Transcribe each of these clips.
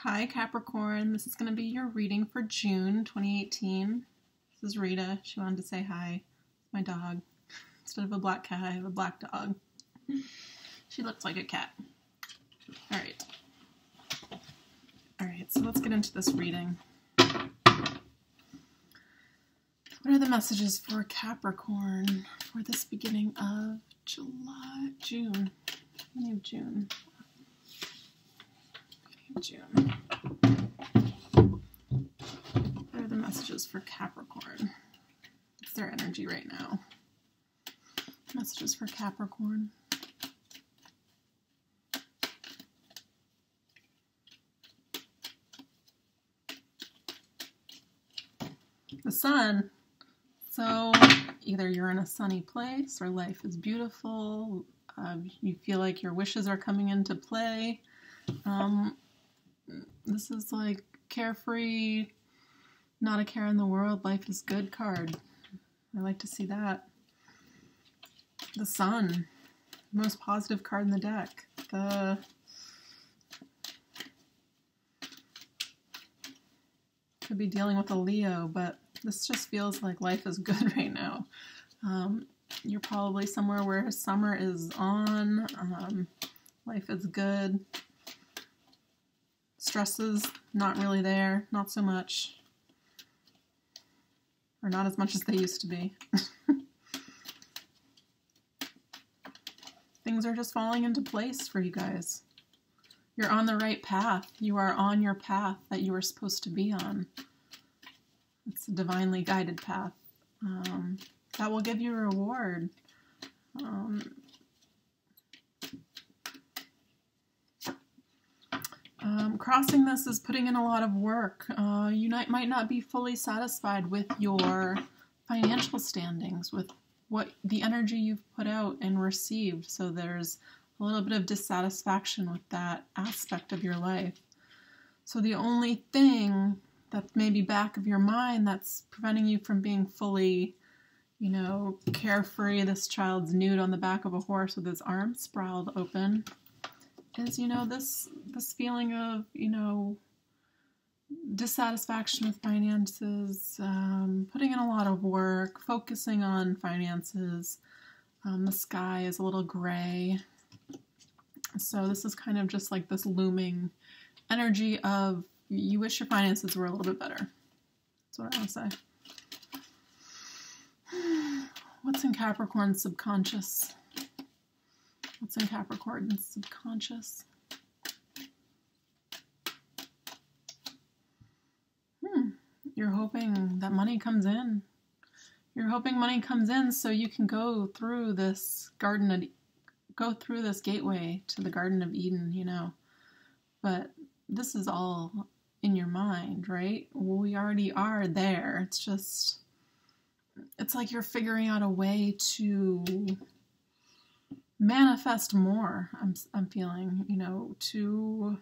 Hi Capricorn, this is going to be your reading for June 2018. This is Rita. She wanted to say hi. My dog. Instead of a black cat, I have a black dog. She looks like a cat. Alright, so let's get into this reading. What are the messages for Capricorn for this beginning of June? Beginning of June. What are the messages for Capricorn? What's their energy right now? Messages for Capricorn. The sun. So either you're in a sunny place or life is beautiful. You feel like your wishes are coming into play. This is like carefree, not a care in the world, life is good card. I like to see that. The sun, most positive card in the deck. Could be dealing with a Leo, but this just feels like life is good right now. You're probably somewhere where summer is on, life is good. Stresses, not really there, not so much. Or not as much as they used to be. Things are just falling into place for you guys. You're on the right path. You are on your path that you were supposed to be on. It's a divinely guided path. That will give you a reward. Crossing this is putting in a lot of work. You might not be fully satisfied with your financial standings, with what the energy you've put out and received. So there's a little bit of dissatisfaction with that aspect of your life. So the only thing that's maybe back of your mind that's preventing you from being fully, carefree, this child's nude on the back of a horse with his arms sprawled open, is, this feeling of, dissatisfaction with finances, putting in a lot of work, focusing on finances. The sky is a little gray. So this is kind of just like this looming energy of you wish your finances were a little bit better. That's what I want to say. What's in Capricorn's subconscious? What's in Capricorn's subconscious? You're hoping that money comes in. You're hoping money comes in so you can go through this this gateway to the Garden of Eden, But this is all in your mind, right? We already are there. It's like you're figuring out a way to manifest more, I'm feeling, to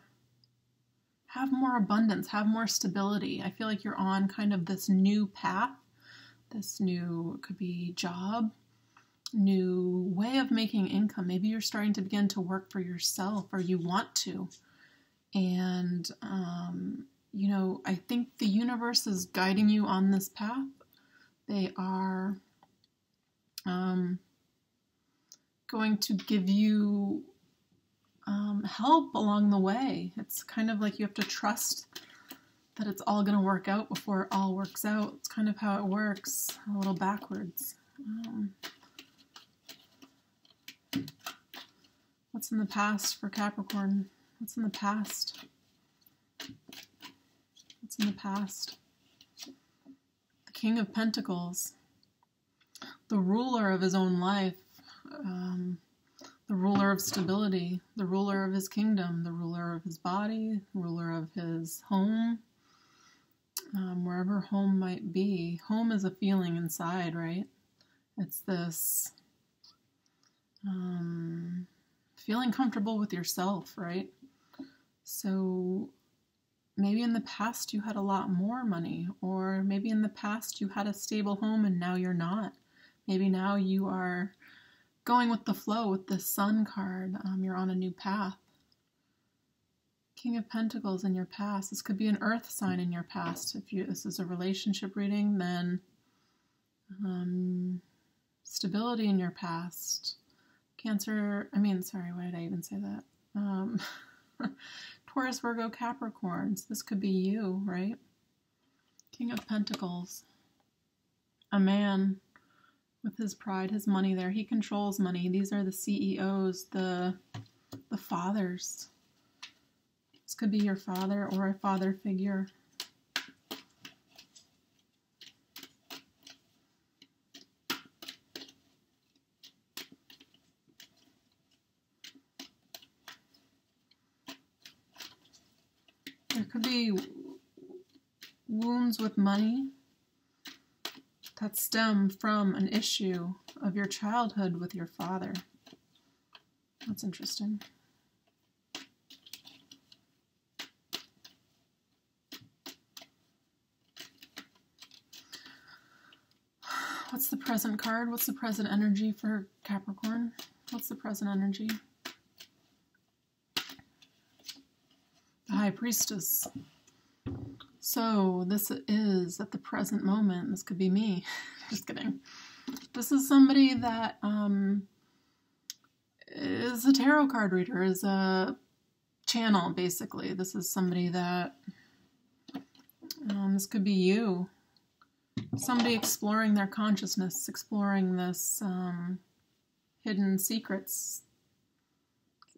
have more abundance, have more stability. I feel like you're on kind of this new path, this new, it could be job, new way of making income. Maybe you're starting to begin to work for yourself, or you want to. And, I think the universe is guiding you on this path. They are going to give you help along the way. It's kind of like you have to trust that it's all going to work out before it all works out. It's kind of how it works, a little backwards. What's in the past for Capricorn? What's in the past? What's in the past? The King of Pentacles, the ruler of his own life, the ruler of stability, the ruler of his kingdom, the ruler of his body, the ruler of his home, wherever home might be. Home is a feeling inside, right? It's this feeling comfortable with yourself, right? So maybe in the past you had a lot more money, or maybe in the past you had a stable home and now you're not. Maybe now you are going with the flow with the Sun card. You're on a new path. King of Pentacles in your past. This could be an earth sign in your past. If this is a relationship reading, then stability in your past. Cancer, sorry, why did I even say that? Taurus, Virgo, Capricorns. This could be you, right? King of Pentacles. A man with his pride, his money there. He controls money. These are the CEOs, the fathers. This could be your father or a father figure. There could be wounds with money that stem from an issue of your childhood with your father. That's interesting. What's the present card? What's the present energy for Capricorn? What's the present energy? The High Priestess. So this is at the present moment. This could be me. Just kidding. This is somebody that is a tarot card reader, is a channel, basically. This is somebody that, this could be you. Somebody exploring their consciousness, exploring this hidden secrets.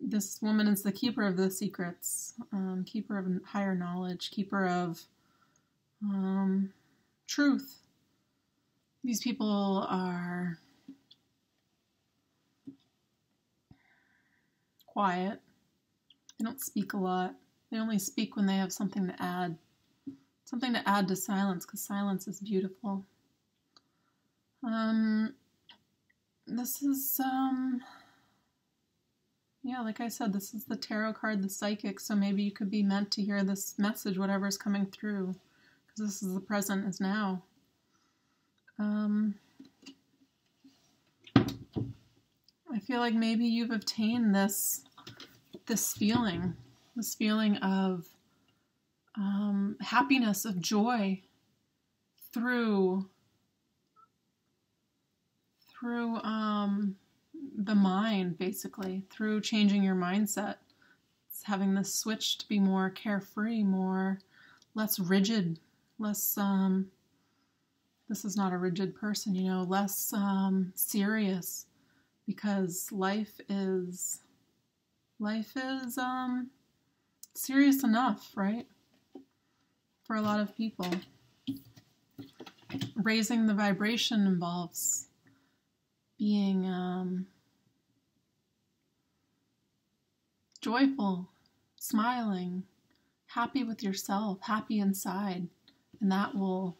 This woman is the keeper of the secrets, keeper of higher knowledge, keeper of truth. These people are quiet. They don't speak a lot. They only speak when they have something to add. Something to add to silence, because silence is beautiful. This is, yeah, like I said, this is the tarot card, the psychic, so maybe you could be meant to hear this message, whatever's coming through, because this is the present is now. I feel like maybe you've obtained this feeling of happiness, of joy through the mind, basically, through changing your mindset. It's having this switch to be more carefree, less rigid, less, this is not a rigid person, less serious, because life is serious enough, right? For a lot of people. Raising the vibration involves being joyful, smiling, happy with yourself, happy inside, and that will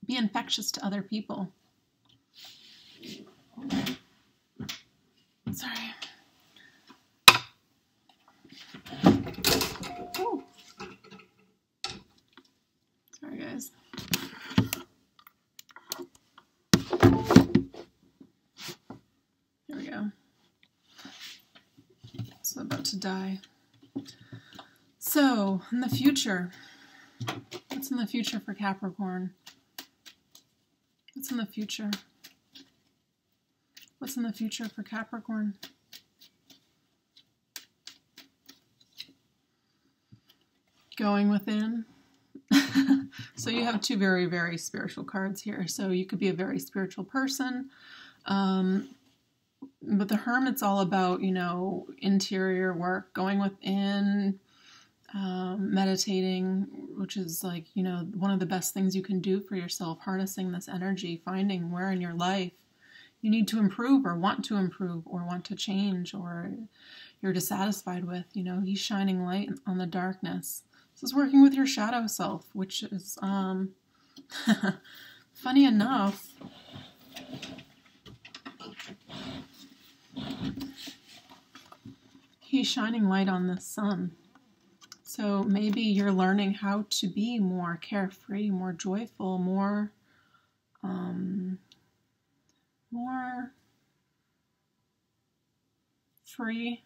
be infectious to other people. Sorry. Ooh. Sorry, guys. Here we go. It's about to die. So, in the future, what's in the future for Capricorn? What's in the future? What's in the future for Capricorn? Going within. So you have two very, very spiritual cards here. So you could be a very spiritual person. But the Hermit's all about, interior work, going within, meditating, which is like, one of the best things you can do for yourself, harnessing this energy, finding where in your life you need to improve or want to change, or you're dissatisfied with. He's shining light on the darkness. This is working with your shadow self, which is, funny enough, he's shining light on the sun. So maybe you're learning how to be more carefree, more joyful, more free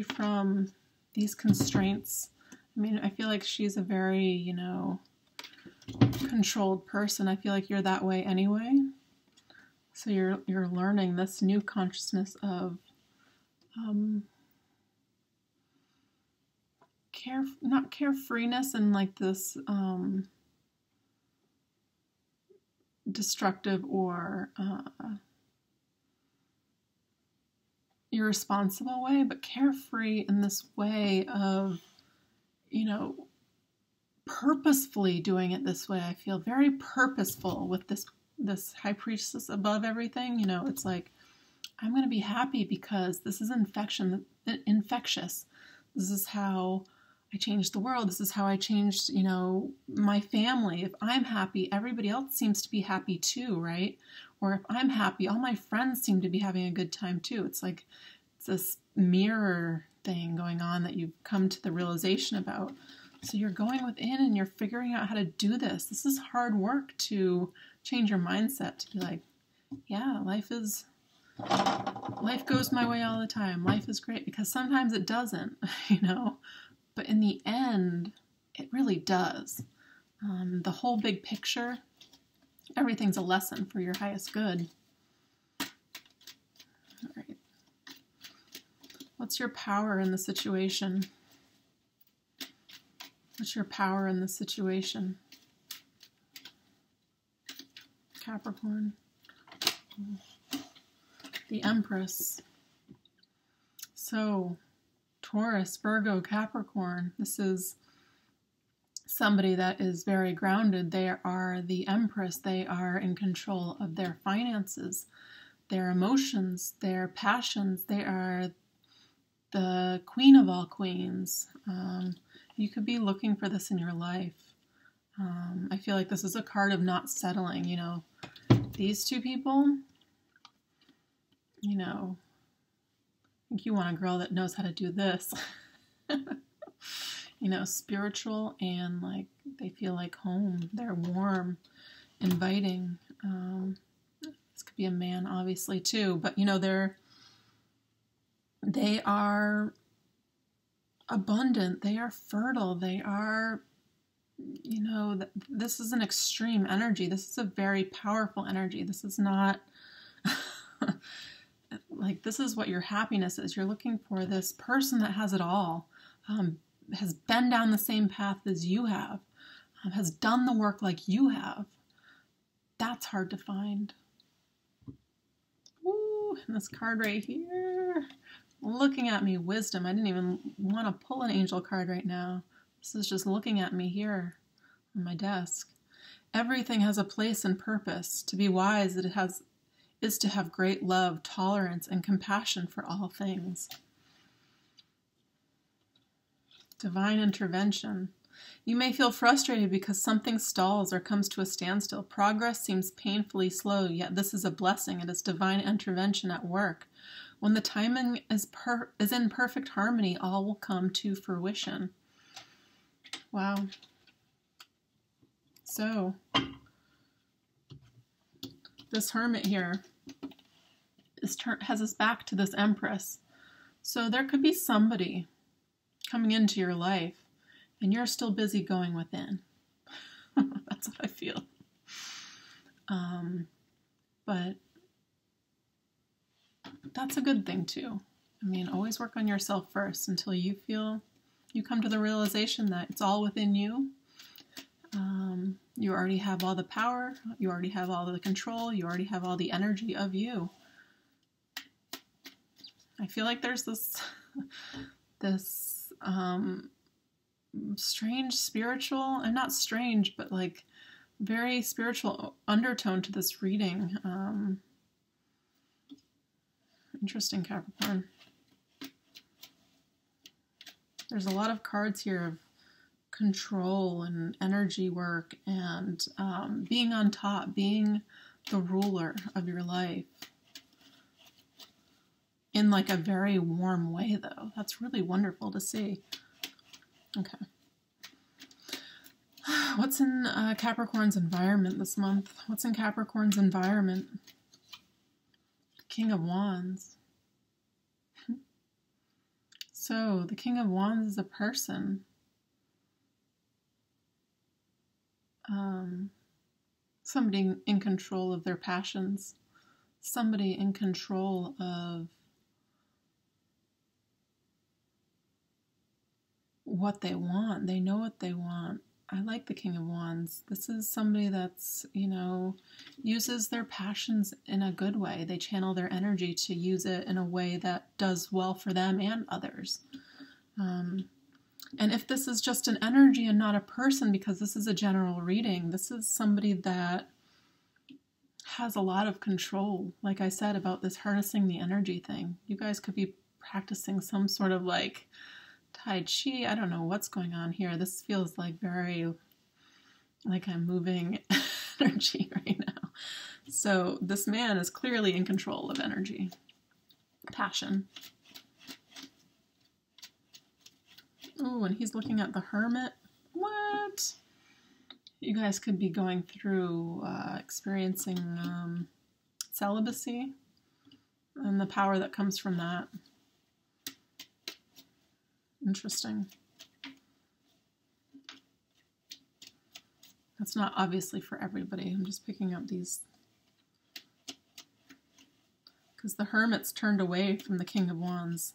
from these constraints. I mean, I feel like she's a very, you know, controlled person. I feel like you're that way anyway. So you're learning this new consciousness of not carefreeness and like this destructive or irresponsible way, but carefree in this way of, you know, purposefully doing it this way. I feel very purposeful with this high priestess above everything. You know, it's like, I'm going to be happy because this is infectious. This is how I changed the world. This is how I changed, you know, my family. If I'm happy, everybody else seems to be happy too, right? Or if I'm happy, all my friends seem to be having a good time too. It's like, it's this mirror thing going on that you've come to the realization about. So you're going within and you're figuring out how to do this. This is hard work to change your mindset, to be like, yeah, life goes my way all the time. Life is great, because sometimes it doesn't, you know, but in the end, it really does. The whole big picture, everything's a lesson for your highest good. All right. What's your power in the situation? What's your power in the situation? Capricorn. The Empress. So, Taurus, Virgo, Capricorn. This is somebody that is very grounded. They are the Empress. They are in control of their finances, their emotions, their passions. They are the queen of all queens. You could be looking for this in your life. I feel like this is a card of not settling, you know. These two people, you know, I think you want a girl that knows how to do this. You know, spiritual and like they feel like home. They're warm, inviting. This could be a man, obviously, too. But, you know, they are abundant. They are fertile. They are, you know, this is an extreme energy. This is a very powerful energy. This is not like, this is what your happiness is. You're looking for this person that has it all, has been down the same path as you have, has done the work like you have. That's hard to find. Ooh, and this card right here, looking at me, wisdom. I didn't even want to pull an angel card right now. This is just looking at me here on my desk. Everything has a place and purpose. To be wise, is to have great love, tolerance, and compassion for all things. Divine intervention. You may feel frustrated because something stalls or comes to a standstill. Progress seems painfully slow, yet this is a blessing. It is divine intervention at work. When the timing is in perfect harmony, all will come to fruition. Wow. So, this hermit here has his back to this Empress. So there could be somebody coming into your life and you're still busy going within. That's what I feel. But that's a good thing too. I mean, always work on yourself first until you feel you come to the realization that it's all within you. You already have all the power. You already have all the control. You already have all the energy of you. I feel like there's this strange spiritual, and not strange, but like very spiritual undertone to this reading. Interesting, Capricorn. There's a lot of cards here of control and energy work and being on top, being the ruler of your life. In like a very warm way, though. That's really wonderful to see. Okay. What's in Capricorn's environment this month? What's in Capricorn's environment? King of Wands. So the King of Wands is a person. Somebody in control of their passions. Somebody in control of what they want. They know what they want. I like the King of Wands. This is somebody that's, uses their passions in a good way. They channel their energy to use it in a way that does well for them and others. And if this is just an energy and not a person, because this is a general reading, this is somebody that has a lot of control. Like I said about this harnessing the energy thing. You guys could be practicing some sort of like Tai Chi. I don't know what's going on here. This feels like very like I'm moving energy right now. So this man is clearly in control of energy, passion. Oh, and he's looking at the Hermit. What? You guys could be going through experiencing celibacy and the power that comes from that. Interesting. That's not obviously for everybody. I'm just picking up these because the Hermit's turned away from the King of Wands.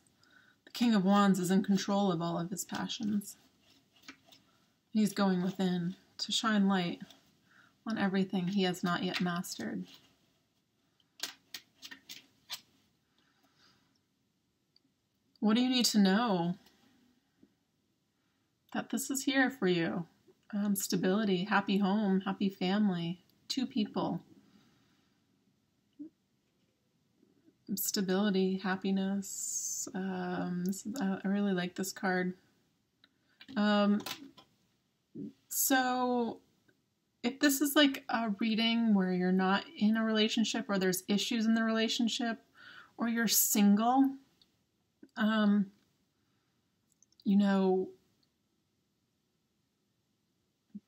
The King of Wands is in control of all of his passions. He's going within to shine light on everything he has not yet mastered. What do you need to know? That this is here for you. Stability, happy home, happy family, 2 people. Stability, happiness. I really like this card. So if this is like a reading where you're not in a relationship or there's issues in the relationship or you're single,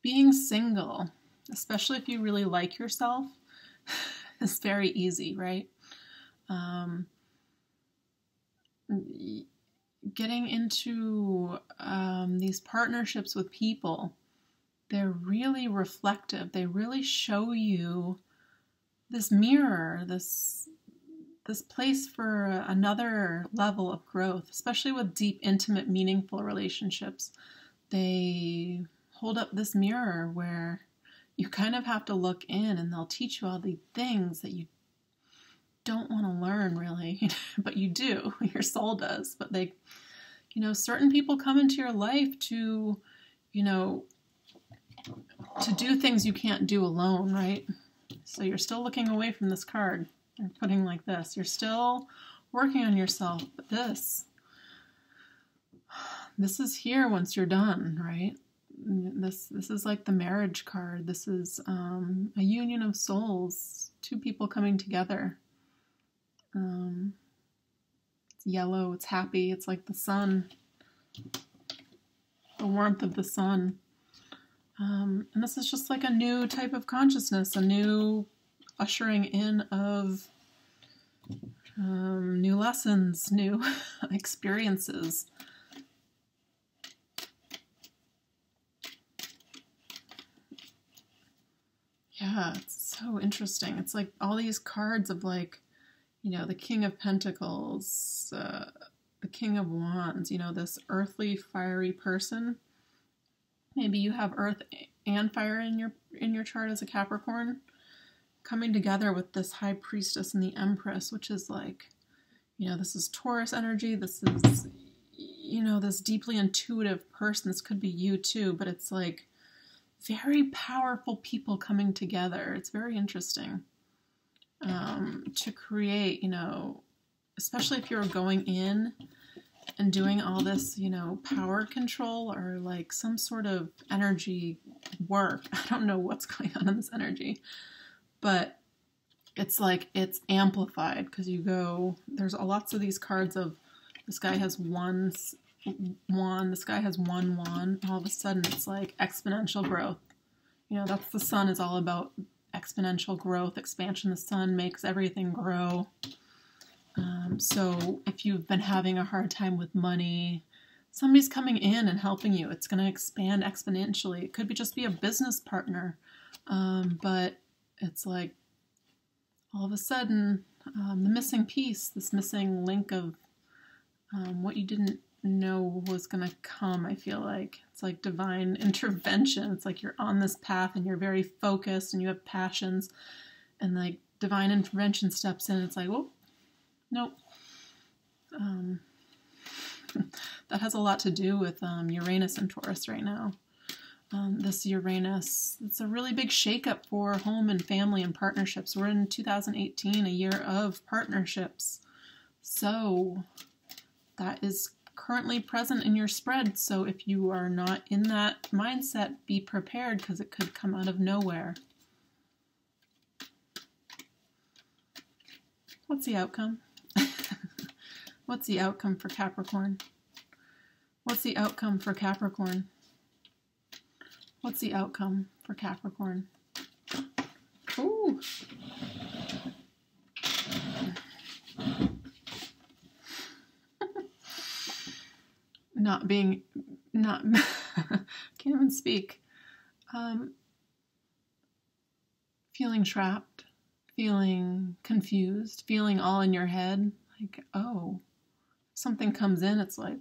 being single, especially if you really like yourself, is very easy, right? Getting into these partnerships with people, they're really reflective. They really show you this mirror, this place for another level of growth, especially with deep, intimate, meaningful relationships. They hold up this mirror where you kind of have to look in and they'll teach you all the things that you don't want to learn really, but you do, your soul does. But they, certain people come into your life to, to do things you can't do alone, right? So you're still looking away from this card and putting like this. You're still working on yourself, but this is here once you're done, right? This is like the marriage card. This is a union of souls, 2 people coming together. It's yellow, it's happy, it's like the sun, the warmth of the sun. And this is just like a new type of consciousness, a new ushering in of new lessons, new experiences. Yeah, it's so interesting. It's like all these cards of like, the King of Pentacles, the King of Wands, this earthly, fiery person. Maybe you have earth and fire in your chart as a Capricorn, coming together with this High Priestess and the Empress, which is like, this is Taurus energy. This is, this deeply intuitive person. This could be you too, but it's like very powerful people coming together. It's very interesting. To create, especially if you're going in and doing all this, power control or like some sort of energy work. I don't know what's going on in this energy, but it's like it's amplified because there's lots of these cards of this guy has 1 wand, this guy has 1 wand. All of a sudden it's like exponential growth. That's the sun is all about exponential growth, expansion. The sun makes everything grow. So if you've been having a hard time with money, somebody's coming in and helping you. It's going to expand exponentially. It could be just be a business partner, but it's like all of a sudden the missing piece, this missing link of what you didn't know was going to come, I feel like. It's like divine intervention. It's like you're on this path and you're very focused and you have passions, and like divine intervention steps in. It's like, oh, nope. That has a lot to do with Uranus and Taurus right now. This Uranus, it's a really big shakeup for home and family and partnerships. We're in 2018, a year of partnerships. So that is currently present in your spread. So if you are not in that mindset, be prepared, because it could come out of nowhere. What's the outcome? What's the outcome for Capricorn? What's the outcome for Capricorn? What's the outcome for Capricorn? Ooh. Can't even speak. Feeling trapped, feeling confused, feeling all in your head. Like, oh, something comes in, it's like,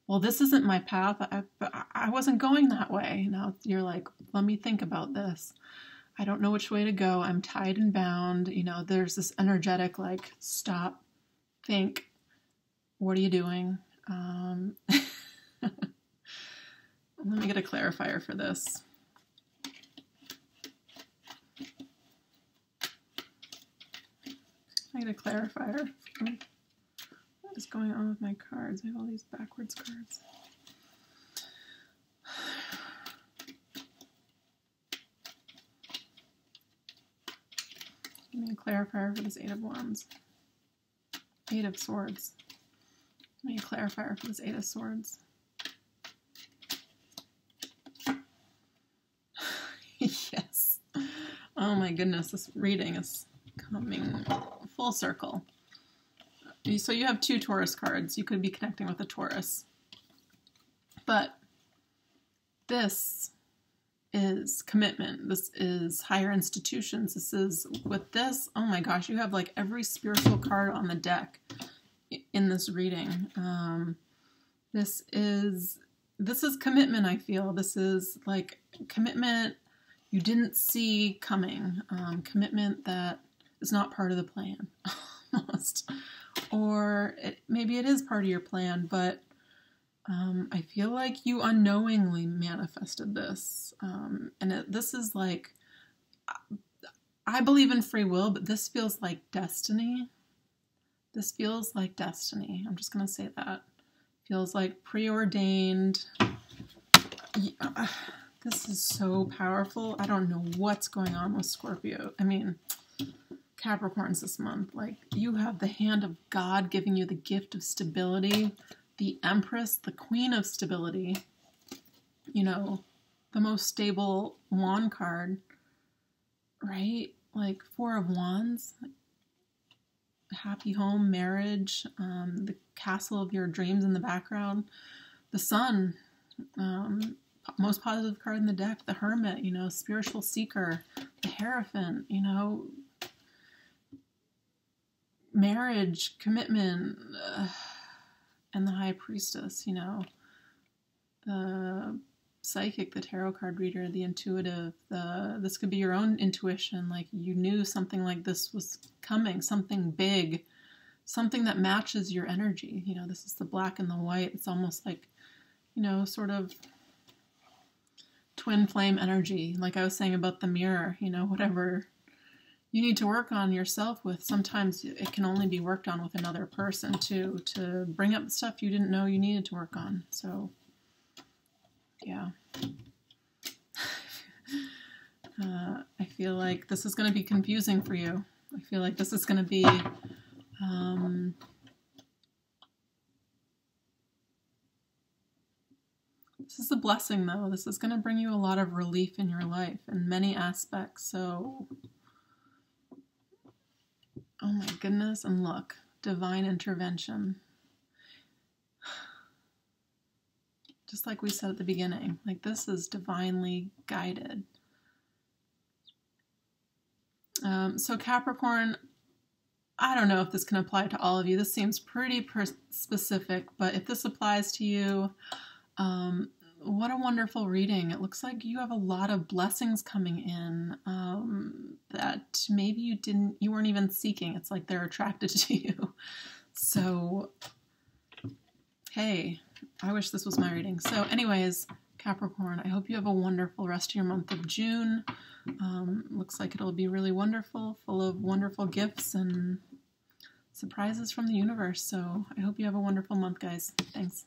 well, this isn't my path. I wasn't going that way. Now you're like, let me think about this. I don't know which way to go. I'm tied and bound. You know, there's this energetic, like, stop, think, what are you doing? Let me get a clarifier for this. I get a clarifier. What is going on with my cards? I have all these backwards cards. Give me a clarifier for this Eight of Wands. Eight of Swords. Give me a clarifier for this Eight of Swords. Yes. Oh my goodness, this reading is coming full circle. So you have two Taurus cards. You could be connecting with a Taurus. But this is commitment. This is higher institutions. This is, with this, oh my gosh, you have like every spiritual card on the deck in this reading. This is commitment, I feel. This is like commitment you didn't see coming. Commitment that is not part of the plan, almost. Or maybe it is part of your plan, but I feel like you unknowingly manifested this. This is like, I believe in free will, but this feels like destiny. This feels like destiny. I'm just going to say that. Feels like preordained. Yeah, this is so powerful. I don't know what's going on with Scorpio. I mean, Capricorns this month. Like, you have the hand of God giving you the gift of stability. The Empress, the Queen of Stability. You know, the most stable wand card. Right? Like, Four of Wands. Happy home, marriage, the castle of your dreams in the background. The Sun, most positive card in the deck. The Hermit, you know, spiritual seeker. The Hierophant, you know, marriage, commitment, and the High Priestess, you know, the psychic, the tarot card reader, the intuitive, this could be your own intuition, like you knew something like this was coming, something big, something that matches your energy. You know, this is the black and the white. It's almost like, you know, sort of twin flame energy, like I was saying about the mirror. You know, whatever you need to work on yourself with, sometimes it can only be worked on with another person too, to bring up stuff you didn't know you needed to work on. So yeah. I feel like this is going to be confusing for you. I feel like this is going to be this is a blessing, though. This is going to bring you a lot of relief in your life in many aspects. So, oh my goodness. And look, divine intervention. Just like we said at the beginning, like this is divinely guided. So Capricorn, I don't know if this can apply to all of you. This seems pretty specific, but if this applies to you, what a wonderful reading. It looks like you have a lot of blessings coming in that maybe you weren't even seeking. It's like they're attracted to you. So, hey, I wish this was my reading. So anyways, Capricorn, I hope you have a wonderful rest of your month of June. Looks like it'll be really wonderful, full of wonderful gifts and surprises from the universe. So I hope you have a wonderful month, guys. Thanks.